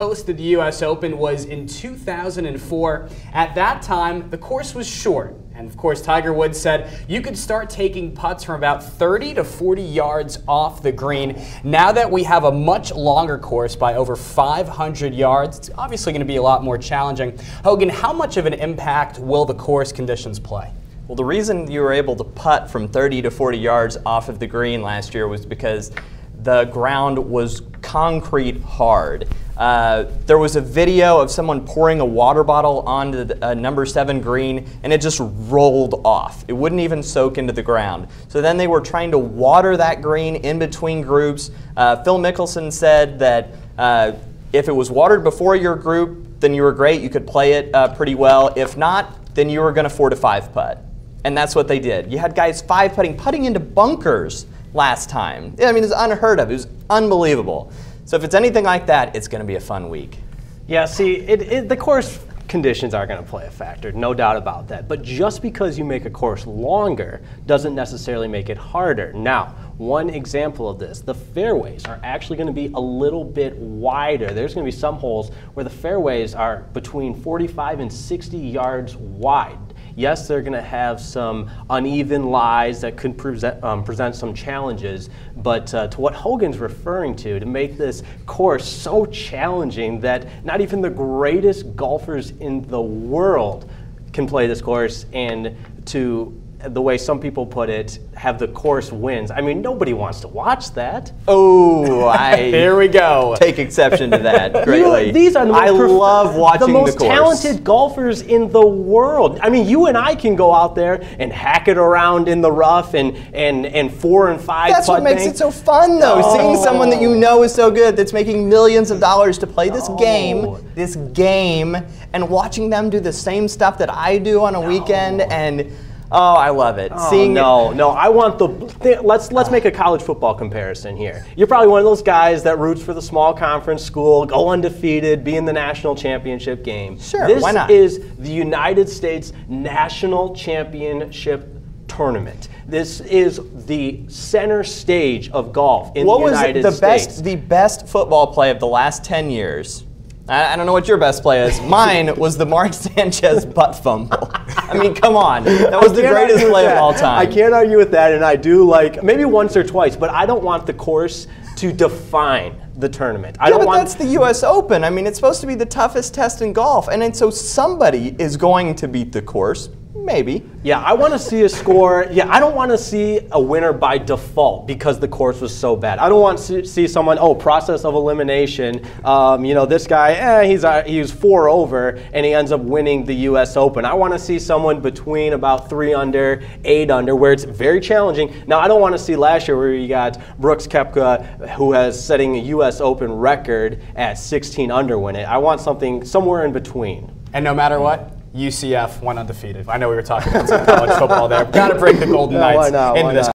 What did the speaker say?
Hosted the U.S. Open was in 2004. At that time, the course was short. And of course, Tiger Woods said you could start taking putts from about 30 to 40 yards off the green. Now that we have a much longer course by over 500 yards, it's obviously going to be a lot more challenging. Hogan, how much of an impact will the course conditions play? Well, the reason you were able to putt from 30 to 40 yards off of the green last year was because the ground was concrete hard. There was a video of someone pouring a water bottle onto the number 7 green, and it just rolled off. It wouldn't even soak into the ground. So then they were trying to water that green in between groups. Phil Mickelson said that if it was watered before your group, then you were great. You could play it pretty well. If not, then you were going to 4 to 5 putt. And that's what they did. You had guys 5-putting into bunkers last time. I mean, it's unheard of. It was unbelievable. So if it's anything like that, it's going to be a fun week. Yeah, see, the course conditions are going to play a factor, no doubt about that. But just because you make a course longer doesn't necessarily make it harder. Now, one example of this, the fairways are actually going to be a little bit wider. There's going to be some holes where the fairways are between 45 and 60 yards wide. Yes, they're going to have some uneven lies that could present some challenges, but to what Hogan's referring to make this course so challenging that not even the greatest golfers in the world can play this course, and to the way some people put it, have the course wins. I mean, nobody wants to watch that. Oh, here we go. Take exception to that greatly. These are the I love watching the most talented golfers in the world. I mean, you and I can go out there and hack it around in the rough and 4 and 5. That's what makes it so fun, though. Oh. Seeing someone that you know is so good, that's making millions of dollars to play this game, and watching them do the same stuff that I do on a weekend, and oh, I love it. Oh, no, I want let's make a college football comparison here. You're probably one of those guys that roots for the small conference school, go undefeated, be in the national championship game. Sure, this why not? Is the United States National Championship Tournament. This is the center stage of golf in the United States. What was the best football play of the last 10 years? I don't know what your best play is. Mine was the Mark Sanchez butt fumble. I mean, come on. That was the greatest play of all time. I can't argue with that, and I do like maybe once or twice, but I don't want the course to define the tournament. That's the U.S. Open. I mean, it's supposed to be the toughest test in golf, and then so somebody is going to beat the course. Maybe. Yeah, I want to see a score. Yeah, I don't want to see a winner by default because the course was so bad. I don't want to see someone, process of elimination. This guy, he was 4 over and he ends up winning the U.S. Open. I want to see someone between about 3 under, 8 under, where it's very challenging. Now, I don't want to see last year where you got Brooks Koepka, who has setting a U.S. Open record at 16 under win it. I want something somewhere in between. And no matter what, UCF went undefeated. I know we were talking about some college football there. We've got to break the Golden Knights into this.